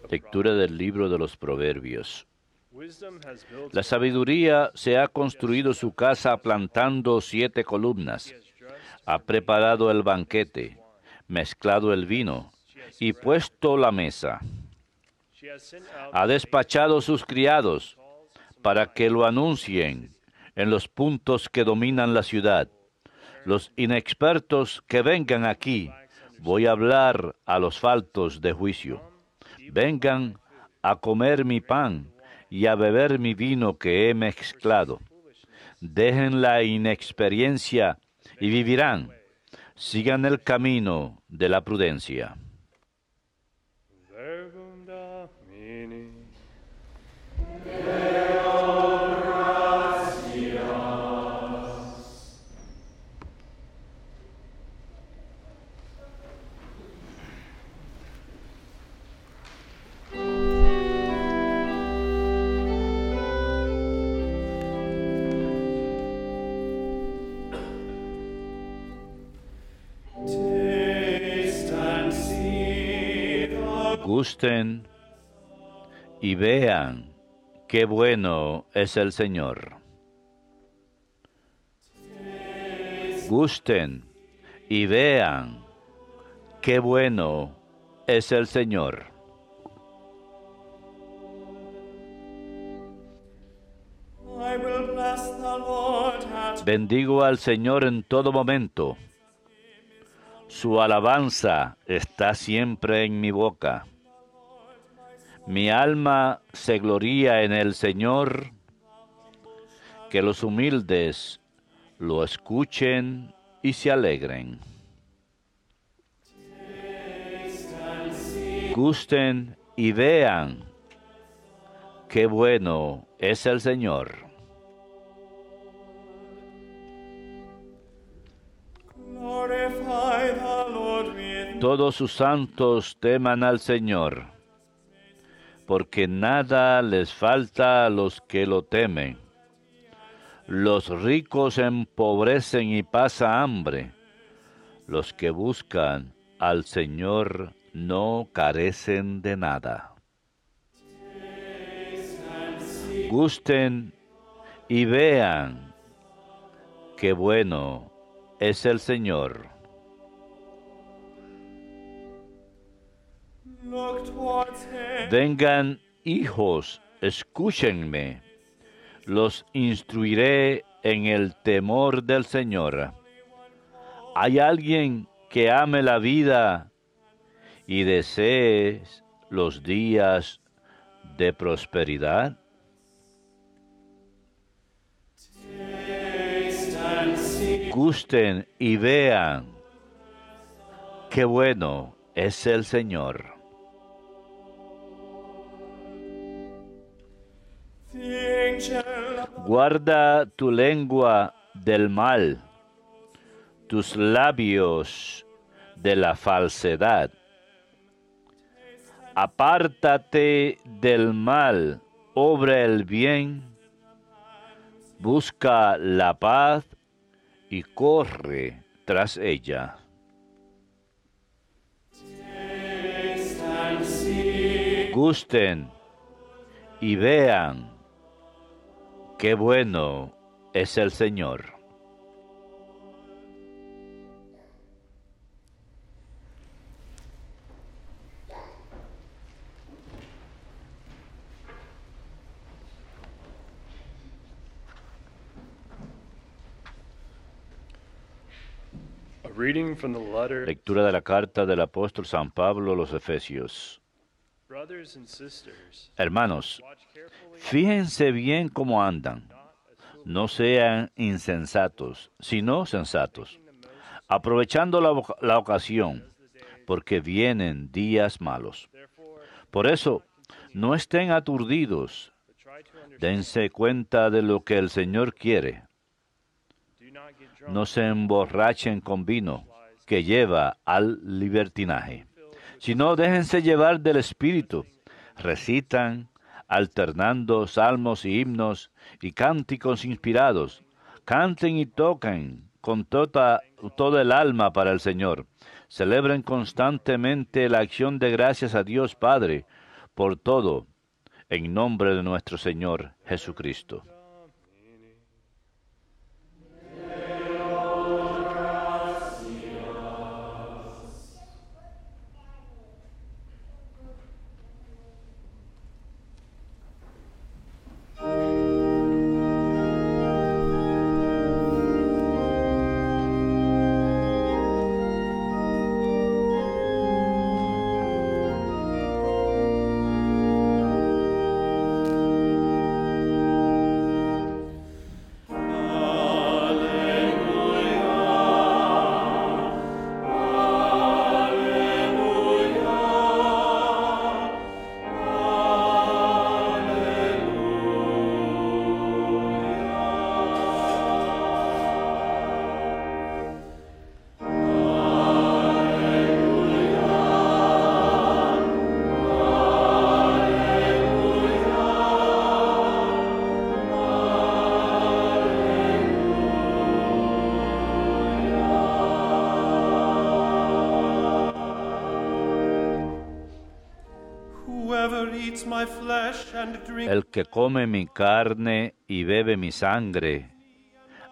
Lectura del libro de los Proverbios. La sabiduría se ha construido su casa plantando 7 columnas. Ha preparado el banquete, mezclado el vino y puesto la mesa. Ha despachado sus criados para que lo anuncien en los puntos que dominan la ciudad. Los inexpertos que vengan aquí, voy a hablar a los faltos de juicio. Vengan a comer mi pan y a beber mi vino que he mezclado. Dejen la inexperiencia y vivirán. Sigan el camino de la prudencia. Gusten y vean qué bueno es el Señor. Gusten y vean qué bueno es el Señor. Bendigo al Señor en todo momento. Su alabanza está siempre en mi boca. Mi alma se gloría en el Señor. Que los humildes lo escuchen y se alegren. Gusten y vean qué bueno es el Señor. Todos sus santos teman al Señor, porque nada les falta a los que lo temen. Los ricos empobrecen y pasa hambre. Los que buscan al Señor no carecen de nada. Gusten y vean qué bueno es el Señor. Vengan, hijos, escúchenme. Los instruiré en el temor del Señor. ¿Hay alguien que ame la vida y desee los días de prosperidad? Gusten y vean qué bueno es el Señor. Guarda tu lengua del mal, tus labios de la falsedad. Apártate del mal, obra el bien, busca la paz y corre tras ella. Gusten y vean qué bueno es el Señor. Lectura de la carta del apóstol San Pablo a los Efesios. Hermanos, fíjense bien cómo andan. No sean insensatos, sino sensatos, aprovechando la ocasión, porque vienen días malos. Por eso, no estén aturdidos. Dense cuenta de lo que el Señor quiere. No se emborrachen con vino, que lleva al libertinaje, sino déjense llevar del Espíritu. Recitan, alternando salmos y himnos y cánticos inspirados. Canten y toquen con toda el alma para el Señor. Celebren constantemente la acción de gracias a Dios Padre por todo, en nombre de nuestro Señor Jesucristo. El que come mi carne y bebe mi sangre,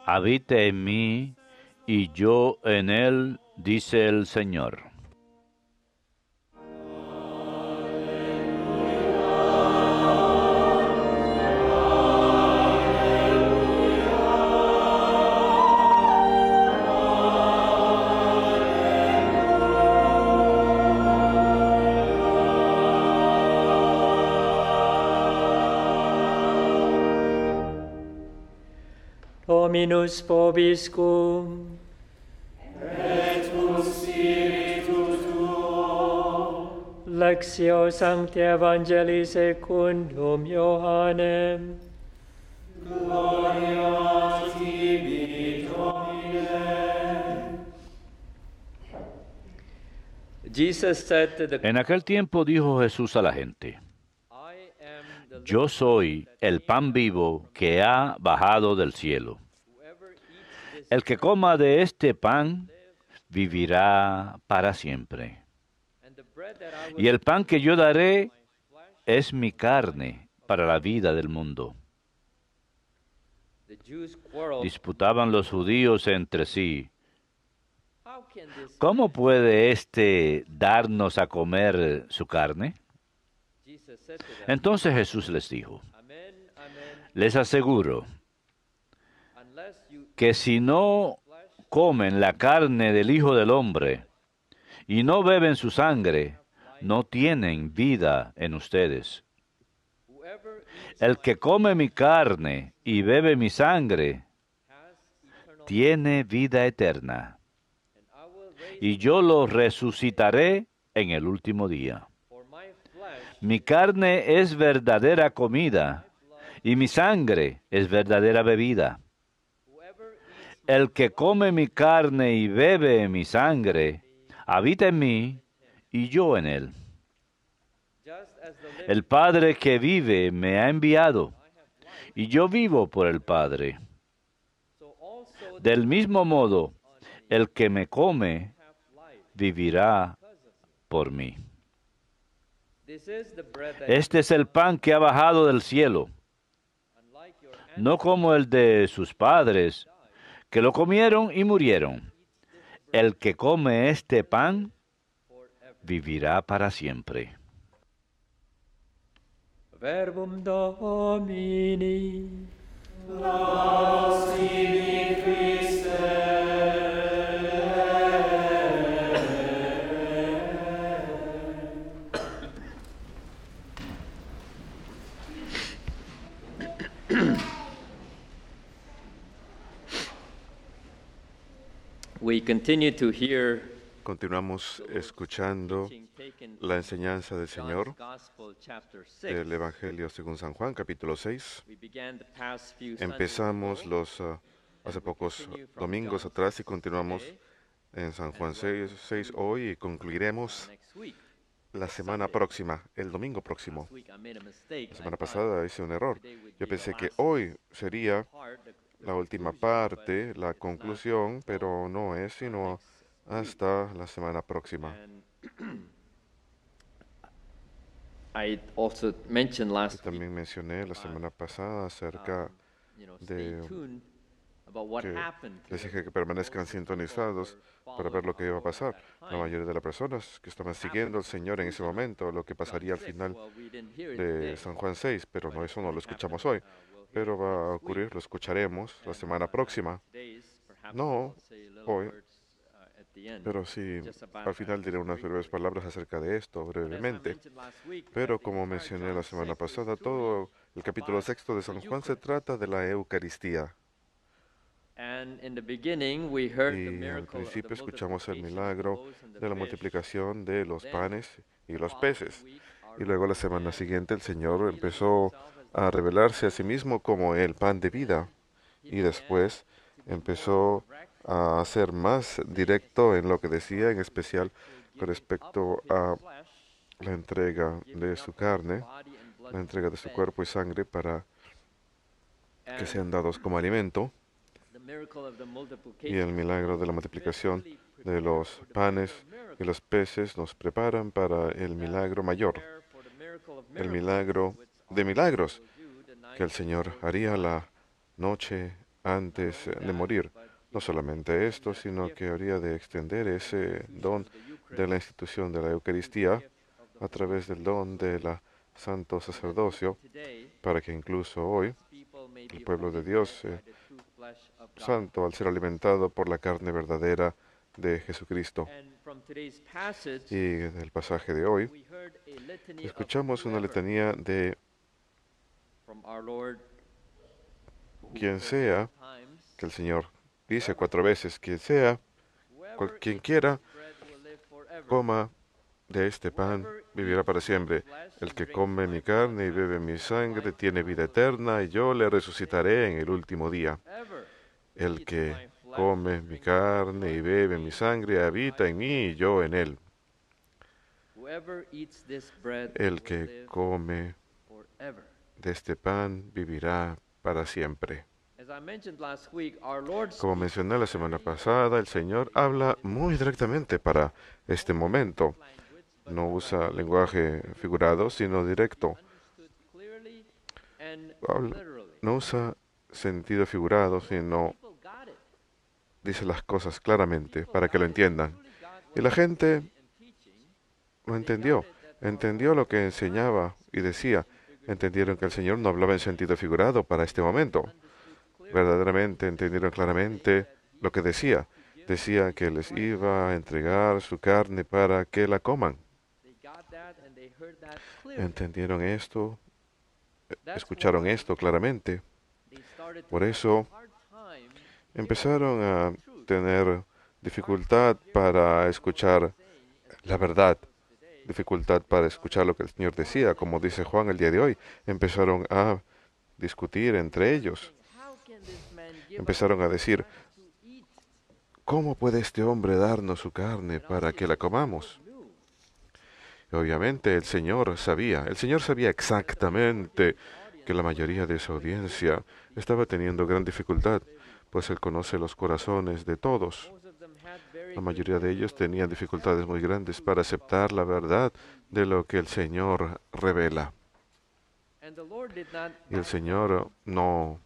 habite en mí y yo en él, dice el Señor. Dominus vobiscum. Et cum spiritu tuo. Lectio Sancti Evangelii secundum Iohannem. Gloria tibi, Domine. Jesus said to the En aquel tiempo dijo Jesús a la gente: Yo soy el pan vivo que ha bajado del cielo. El que coma de este pan vivirá para siempre. Y el pan que yo daré es mi carne para la vida del mundo. Disputaban los judíos entre sí: ¿Cómo puede éste darnos a comer su carne? Entonces Jesús les dijo: Les aseguro que si no comen la carne del Hijo del Hombre y no beben su sangre, no tienen vida en ustedes. El que come mi carne y bebe mi sangre, tiene vida eterna, y yo lo resucitaré en el último día. Mi carne es verdadera comida, y mi sangre es verdadera bebida. El que come mi carne y bebe mi sangre, habita en mí, y yo en él. El Padre que vive me ha enviado, y yo vivo por el Padre. Del mismo modo, el que me come, vivirá por mí. Este es el pan que ha bajado del cielo, no como el de sus padres, que lo comieron y murieron. El que come este pan, vivirá para siempre. Verbum Domini. Laus tibi Christe. We continue to hear Continuamos escuchando la enseñanza del Señor del Evangelio según San Juan, capítulo 6. Empezamos hace pocos domingos atrás y continuamos en San Juan 6 hoy y concluiremos la semana próxima, el domingo próximo. La semana pasada hice un error. Yo pensé que hoy sería la última parte, la conclusión, pero no es sino hasta la semana próxima. I also mentioned Y last week, también mencioné la semana pasada acerca stay de tuned about what que happened to les dije que permanezcan sintonizados para ver lo que iba a pasar. La mayoría de las personas que estaban siguiendo al Señor en ese momento, lo que pasaría al final de San Juan 6, pero no, eso no lo escuchamos hoy. Pero va a ocurrir, lo escucharemos la semana próxima. No hoy, pero sí, al final diré unas breves palabras acerca de esto, brevemente. Pero como mencioné la semana pasada, todo el capítulo 6 de San Juan se trata de la Eucaristía. Y al principio escuchamos el milagro de la multiplicación de los panes y los peces. Y luego la semana siguiente el Señor empezó a revelarse a sí mismo como el pan de vida. Y después empezó a ser más directo en lo que decía, en especial con respecto a la entrega de su carne, la entrega de su cuerpo y sangre para que sean dados como alimento. Y el milagro de la multiplicación de los panes y los peces nos preparan para el milagro mayor, el milagro de milagros que el Señor haría la noche antes de morir. No solamente esto, sino que habría de extender ese don de la institución de la Eucaristía a través del don de la santo sacerdocio, para que incluso hoy el pueblo de Dios santo al ser alimentado por la carne verdadera de Jesucristo. Y del pasaje de hoy escuchamos una letanía de quien sea, que el Señor dice 4 veces, quien sea, quien quiera, coma de este pan, vivirá para siempre. El que come mi carne y bebe mi sangre tiene vida eterna, y yo le resucitaré en el último día. El que come mi carne y bebe mi sangre habita en mí y yo en él. El que come de este pan vivirá para siempre. Como mencioné la semana pasada, el Señor habla muy directamente para este momento. No usa lenguaje figurado, sino directo. No usa sentido figurado, sino dice las cosas claramente para que lo entiendan. Y la gente lo entendió. Entendió lo que enseñaba y decía. Entendieron que el Señor no hablaba en sentido figurado para este momento. Verdaderamente entendieron claramente lo que decía. Decía que les iba a entregar su carne para que la coman. Entendieron esto, escucharon esto claramente. Por eso empezaron a tener dificultad para escuchar la verdad, dificultad para escuchar lo que el Señor decía. Como dice Juan el día de hoy, empezaron a discutir entre ellos. Empezaron a decir, ¿cómo puede este hombre darnos su carne para que la comamos? Y obviamente el Señor sabía exactamente que la mayoría de su audiencia estaba teniendo gran dificultad, pues Él conoce los corazones de todos. La mayoría de ellos tenían dificultades muy grandes para aceptar la verdad de lo que el Señor revela. Y el Señor no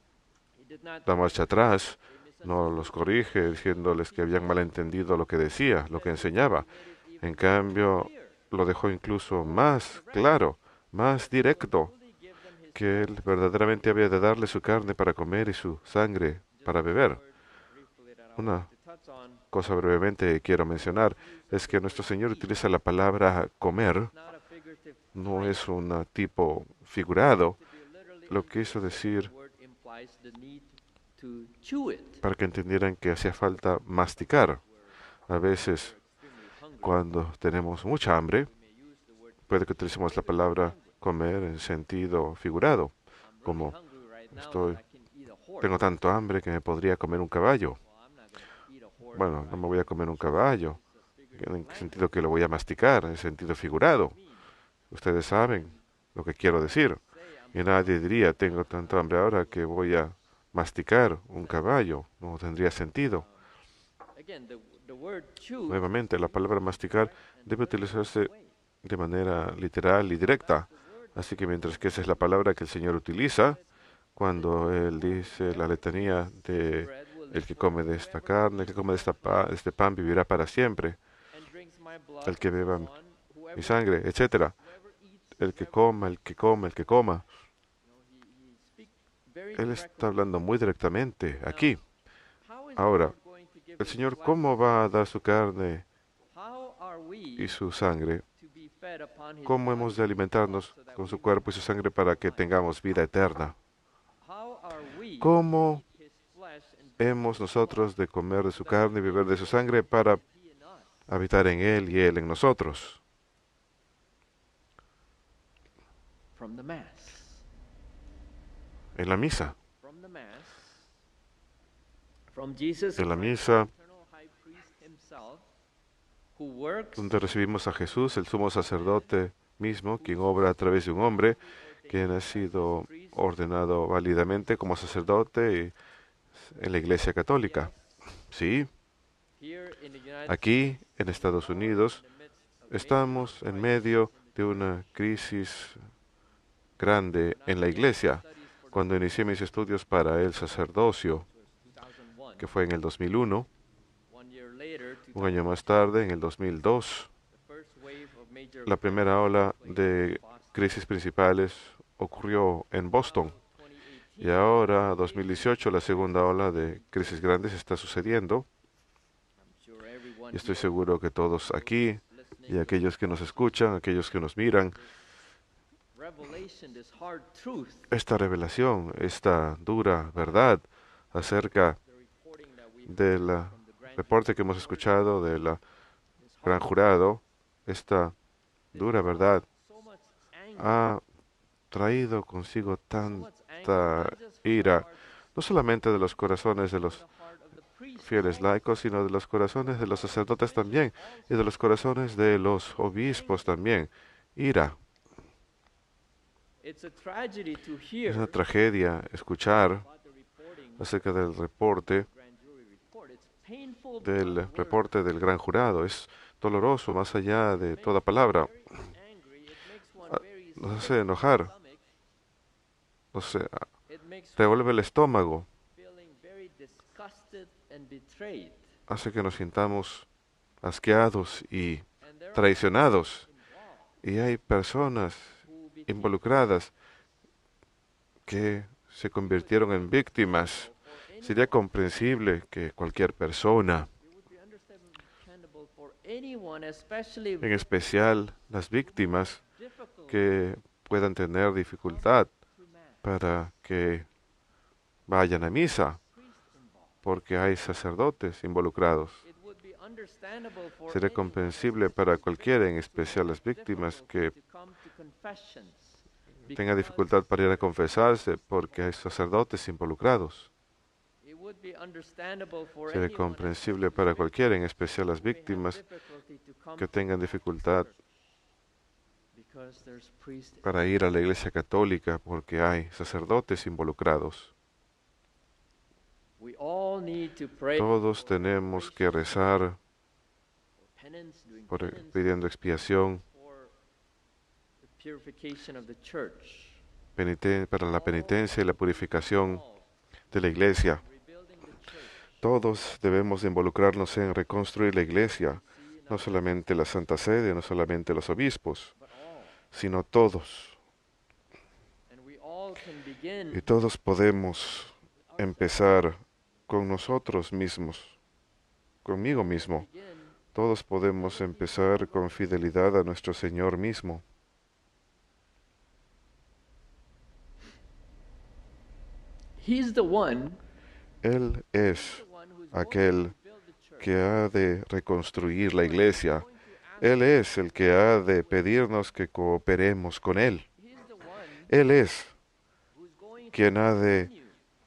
da marcha atrás, no los corrige diciéndoles que habían malentendido lo que decía, lo que enseñaba. En cambio, lo dejó incluso más claro, más directo, que Él verdaderamente había de darle su carne para comer y su sangre para beber. Una cosa brevemente quiero mencionar es que nuestro Señor utiliza la palabra comer, no es un tipo figurado, lo quiso decir para que entendieran que hacía falta masticar. A veces, cuando tenemos mucha hambre, puede que utilicemos la palabra comer en sentido figurado, como tengo tanto hambre que me podría comer un caballo. Bueno, no me voy a comer un caballo, en el sentido que lo voy a masticar, en sentido figurado. Ustedes saben lo que quiero decir. Y nadie diría, tengo tanta hambre ahora que voy a masticar un caballo. No tendría sentido. Again, the word chew Nuevamente, la palabra masticar debe utilizarse de manera literal y directa. Así que mientras que esa es la palabra que el Señor utiliza, cuando Él dice la letanía de el que come de esta carne, el que come de este pan vivirá para siempre, and drinks my blood, el que beba so on, whoever mi sangre, etcétera. whoever eats, El que coma, el que coma, el que coma. he speaks very Él está directly. hablando muy directamente aquí. How is the Ahora, Lord going to give el his Señor, flesh? ¿cómo va a dar su carne How are we y su sangre? to be fed upon his ¿Cómo body hemos de and his blood alimentarnos so that con we su will cuerpo y su have sangre para que life? tengamos vida eterna? How are we ¿Cómo to eat his flesh and drink hemos his nosotros blood de comer de so su that we carne y will beber de su live sangre para and he in us? habitar en Él y Él en nosotros? From the Mass. En la misa. From the Mass. From Jesus En la Christ, misa, the eternal high priest himself, who works donde recibimos a Jesús, el sumo sacerdote mismo, quien obra a través de un hombre, quien ha sido ordenado válidamente como sacerdote en la Iglesia Católica. Sí, here in the United aquí en Estados Unidos in the midst of estamos en medio de una crisis grande en la Iglesia. Cuando inicié mis estudios para el sacerdocio, 2001, que fue en el 2001, 1 year later, un año más tarde, en el 2002, the first wave of major la primera ola de Boston. crisis principales ocurrió en Boston. 2018, Y ahora, 2018, la segunda ola de crisis grandes está sucediendo. I'm sure everyone Y estoy here seguro que todos aquí y aquellos que nos escuchan, aquellos que nos miran, revelation, this hard truth, esta revelación, esta dura verdad acerca the reporting that we del from the grand reporte que hemos escuchado del this gran hard jurado, esta dura verdad so much anger, ha traído consigo so much anger, tanta not just from the ira, heart, no solamente de los corazones de but los the heart of the priest, fieles laicos, sino de los corazones de los sacerdotes también, y de los corazones de los obispos también. Ira. It's a tragedy to Es hear una tragedia escuchar about the reporting acerca del reporte, grand jury report. It's painful del beyond reporte del gran jurado. Es doloroso más allá de toda palabra. words, very angry. It makes one Ah, very nos sick hace to the enojar. stomach. No sé, It makes one revuelve el estómago, feeling very disgusted and betrayed. hace que nos sintamos asqueados y And there are traicionados. involved Y hay personas who became involucradas que se convirtieron en víctimas. Sería comprensible que cualquier persona, it would be understandable for anyone, especially en especial las víctimas, difficult que puedan tener dificultad to mass, para que vayan a misa, priest involved. porque hay sacerdotes involucrados. It would be understandable for Sería anyone, comprensible para cualquiera, en especial las víctimas, que to come to confessions tenga because dificultad para ir a confesarse, porque hay sacerdotes involucrados. it would be understandable for Sería anyone, comprensible especially para victims cualquiera, en especial las who may have víctimas, difficulty to come que to tengan dificultad because there's priest para ir a la iglesia católica, porque hay sacerdotes involucrados. We all need to pray Todos tenemos que rezar for penance, doing penance pidiendo expiación for the purification of the church. para la penitencia y la purificación de la iglesia. Rebuilding the church. Todos debemos de involucrarnos en reconstruir la iglesia, no solamente la Santa Sede, no solamente los obispos, But all. sino todos. And we all can begin Y todos podemos empezar con nosotros mismos, conmigo mismo. begin Todos podemos empezar con fidelidad a nuestro Señor mismo. He's the one, Él es the one who's aquel going to build the church. que ha de reconstruir la iglesia. Going to ask- Él es el que ha de pedirnos que cooperemos con Él. He's the one Él es who's going to quien ha de continue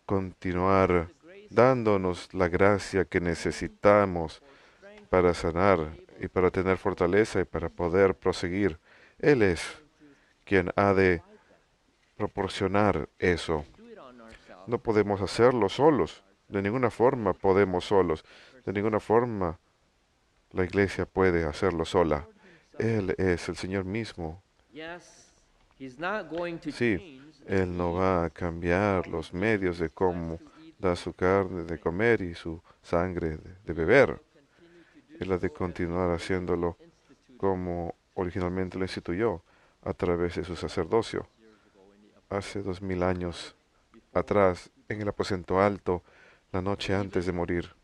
continuar the grace dándonos la gracia que necesitamos for strength para sanar y para tener fortaleza y para poder proseguir. Él es quien ha de proporcionar eso. do it on ourselves. No podemos hacerlo solos. De ninguna forma podemos solos. De ninguna forma la iglesia puede hacerlo sola. Él es el Señor mismo. Sí, Él no va a cambiar los medios de cómo da su carne de comer y su sangre de beber. Él ha de continuar haciéndolo como originalmente lo instituyó, a través de su sacerdocio. Hace 2000 años atrás, en el aposento alto, la noche antes de morir.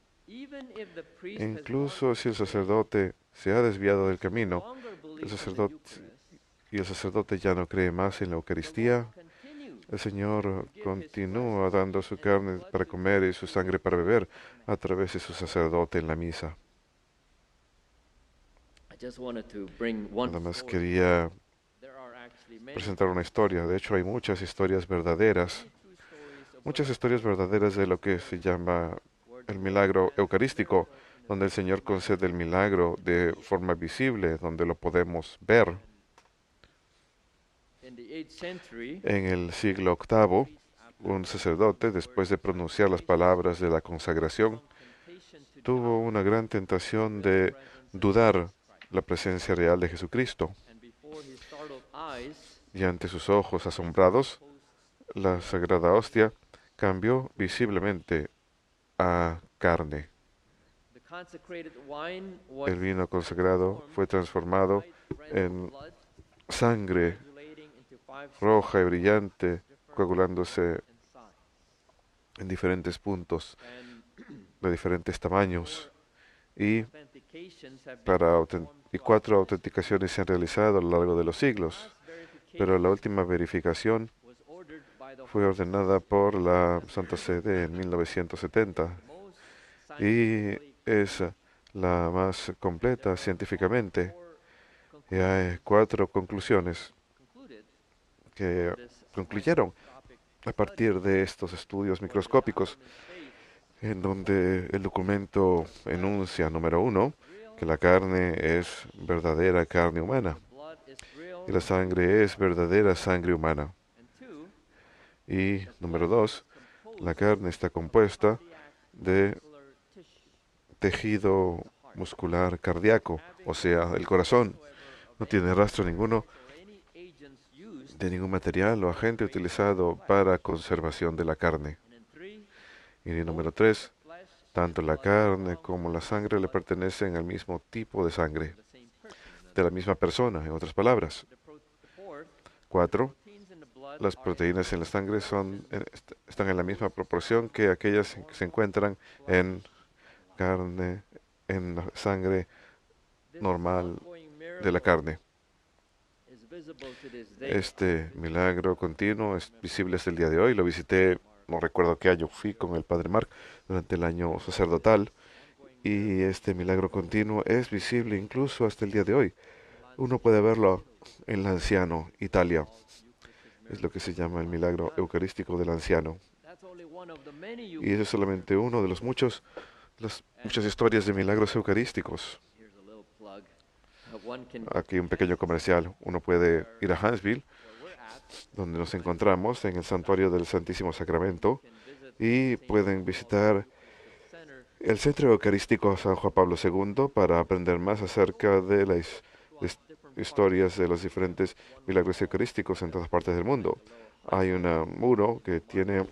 Incluso si el sacerdote se ha desviado del camino, el sacerdote ya no cree más en la Eucaristía, el Señor continúa dando su carne para comer y su sangre para beber a través de su sacerdote en la misa. Nada más quería presentar una historia. De hecho, hay muchas historias verdaderas de lo que se llama el milagro eucarístico, donde el Señor concede el milagro de forma visible, donde lo podemos ver. En el siglo VIII, un sacerdote, después de pronunciar las palabras de la consagración, tuvo una gran tentación de dudar la presencia real de Jesucristo. Y ante sus ojos asombrados, la sagrada hostia cambió visiblemente a carne. El vino consagrado fue transformado en sangre roja y brillante, coagulándose en diferentes puntos de diferentes tamaños. Y 4 autenticaciones se han realizado a lo largo de los siglos, pero la última verificación fue ordenada por la Santa Sede en 1970 y es la más completa científicamente. Y hay 4 conclusiones que concluyeron a partir de estos estudios microscópicos, en donde el documento enuncia, número 1, que la carne es verdadera carne humana y la sangre es verdadera sangre humana. Y número 2, la carne está compuesta de tejido muscular cardíaco, o sea, el corazón. No tiene rastro ninguno de ningún material o agente utilizado para conservación de la carne. Y número 3, tanto la carne como la sangre le pertenecen al mismo tipo de sangre, de la misma persona, en otras palabras. 4, las proteínas en la sangre están en la misma proporción que aquellas que se encuentran en carne, en la sangre normal de la carne. Este milagro continuo es visible hasta el día de hoy. Lo visité, no recuerdo qué año fui, con el padre Mark durante el año sacerdotal. Y este milagro continuo es visible incluso hasta el día de hoy. Uno puede verlo en el anciano, Italia. Es lo que se llama el milagro eucarístico del anciano. Y eso es solamente uno de las muchas historias de milagros eucarísticos. Aquí un pequeño comercial. Uno puede ir a Huntsville, donde nos encontramos en el Santuario del Santísimo Sacramento, y pueden visitar el Centro Eucarístico San Juan Pablo II para aprender más acerca de las historias de los diferentes milagros eucarísticos en todas partes del mundo. Hay un muro que tiene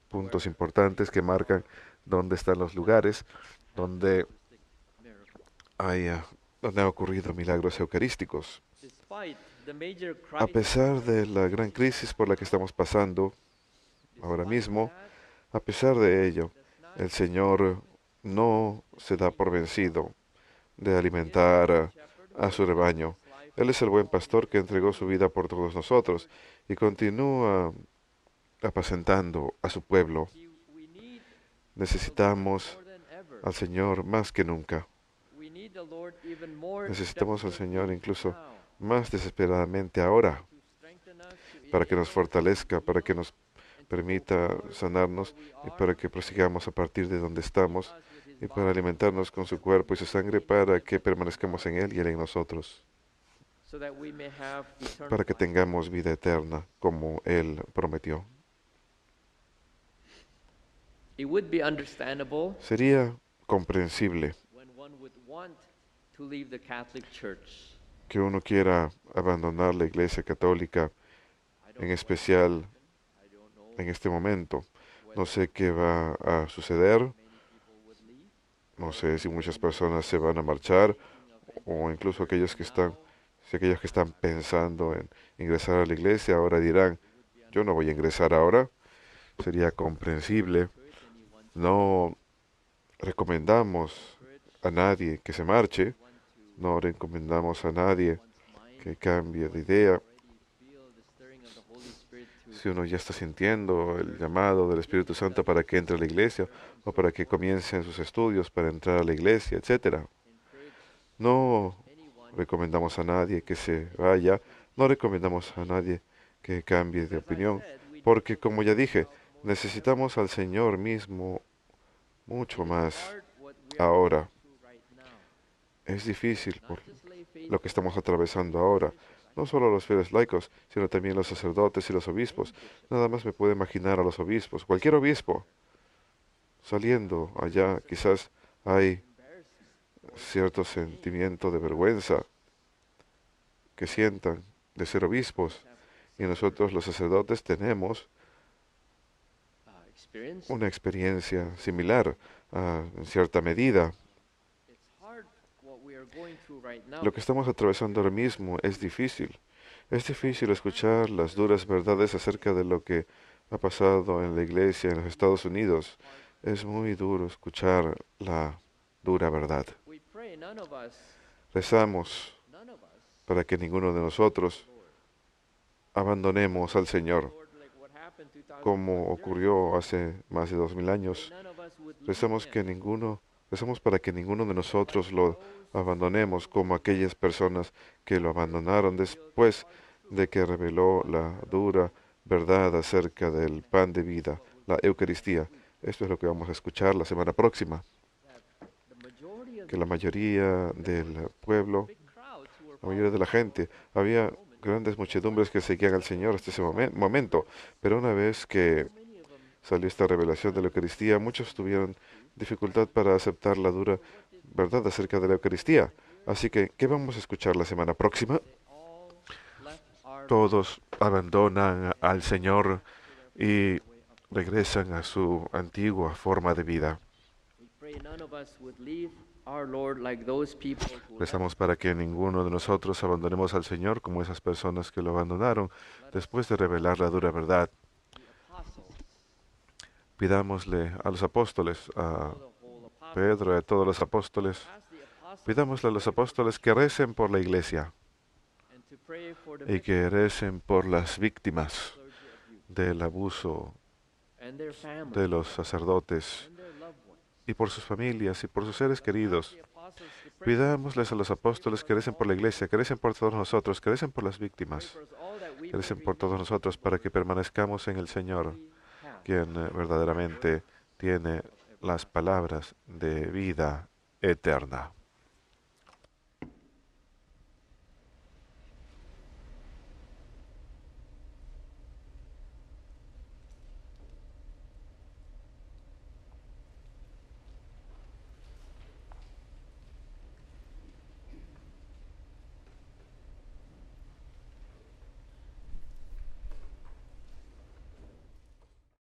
puntos importantes que marcan dónde están los lugares donde han ocurrido milagros eucarísticos. A pesar de la gran crisis por la que estamos pasando ahora mismo, a pesar de ello, el Señor no se da por vencido de alimentar a su rebaño. Él es el buen pastor que entregó su vida por todos nosotros y continúa apacentando a su pueblo. Necesitamos al Señor más que nunca. Necesitamos al Señor incluso más desesperadamente ahora, para que nos fortalezca, para que nos permita sanarnos y para que prosigamos a partir de donde estamos y para alimentarnos con su cuerpo y su sangre, para que permanezcamos en Él y Él en nosotros, para que tengamos vida eterna como Él prometió. It would be understandable Sería comprensible when one would want to leave the Catholic Church. que uno quiera abandonar la Iglesia Católica, I don't en know especial I don't know en este momento. No whether sé qué va a suceder, many people would leave. no sé si muchas personas se van a marchar o incluso aquellos que están pensando en ingresar a la iglesia ahora dirán, yo no voy a ingresar ahora. Sería comprensible. No recomendamos a nadie que se marche, no recomendamos a nadie que cambie de idea. Si uno ya está sintiendo el llamado del Espíritu Santo para que entre a la iglesia o para que comiencen sus estudios para entrar a la iglesia, etcétera. No recomendamos a nadie que se vaya, no recomendamos a nadie que cambie de opinión, porque como ya dije, necesitamos al Señor mismo mucho más ahora. Es difícil por lo que estamos atravesando ahora. No solo los fieles laicos, sino también los sacerdotes y los obispos. Nada más me puedo imaginar a los obispos, cualquier obispo, saliendo allá. Quizás hay cierto sentimiento de vergüenza que sientan de ser obispos. Y nosotros los sacerdotes tenemos una experiencia similar en cierta medida. Lo que estamos atravesando ahora mismo es difícil. Es difícil escuchar las duras verdades acerca de lo que ha pasado en la iglesia en los Estados Unidos. Es muy duro escuchar la dura verdad. Rezamos para que ninguno de nosotros abandonemos al Señor, como ocurrió hace más de 2000 años. Rezamos para que ninguno de nosotros lo abandonemos como aquellas personas que lo abandonaron después de que reveló la dura verdad acerca del pan de vida, la Eucaristía. Esto es lo que vamos a escuchar la semana próxima. Que la mayoría del pueblo, la mayoría de la gente, había grandes muchedumbres que seguían al Señor hasta ese momento, pero una vez que salió esta revelación de la Eucaristía, muchos tuvieron dificultad para aceptar la dura verdad acerca de la Eucaristía. Así que, ¿qué vamos a escuchar la semana próxima? Todos abandonan al Señor y regresan a su antigua forma de vida. Rezamos para que ninguno de nosotros abandonemos al Señor como esas personas que lo abandonaron después de revelar la dura verdad. Pidámosle a los apóstoles, a Pedro y a todos los apóstoles, pidámosle a los apóstoles que recen por la iglesia y que recen por las víctimas del abuso de los sacerdotes y por sus familias y por sus seres queridos. Pidámosles a los apóstoles que recen por la iglesia, que recen por todos nosotros, que recen por las víctimas, que recen por todos nosotros para que permanezcamos en el Señor, quien verdaderamente tiene las palabras de vida eterna.